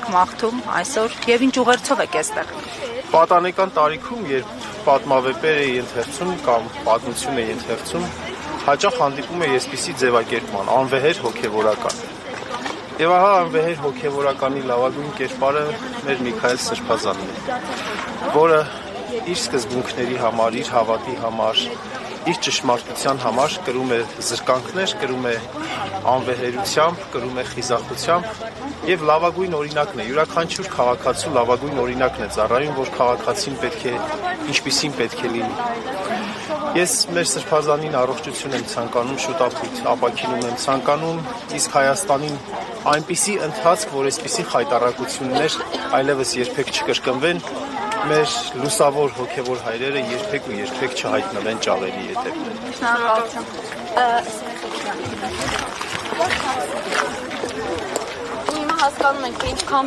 եք մաղթում այսօր եւ ինչ ուղերձով եք այստեղ։ Պատանեկան տարիքում, երբ պատմավեպեր էի ընթերցում կամ պատմություն էի ընթերցում, հաճախ հանդիպում էի այսպիսի ձևակերպման՝ անվեհեր հոգևորական։ Եվ ահա անվեհեր հոգևորականի լավագույն կերպարը մեր Միքայել Սրբազանն է, որը իր սկզբունքների համար, իր հավատի համար, իր ճշմարտության համար կրում է զրկանքներ, կրում է անվեհերությամբ, կրում է խիզախությամբ եւ լավագույն օրինակն է, յուրաքանչյուր քաղաքացու լավագույն օրինակն է ծառայում, որ քաղաքացին պետք է ինչպիսին պետք է լինի։ Ես մեր Սրբազանին առողջություն եմ ցանկանում, շուտապույտ ապաքինում եմ ցանկանում, իսկ Հայաստանին այնպիսի ընթացք, որ այսպիսի խայտառակություններ այլևս երբեք չկրկնվեն, մեր լուսավոր հոգևոր հայրերը երբեք ու երբեք չհայտնվեն ճաղերի ետևում։ Շնորհակալություն։ Հիմա հասկանում ենք, թե ինչքան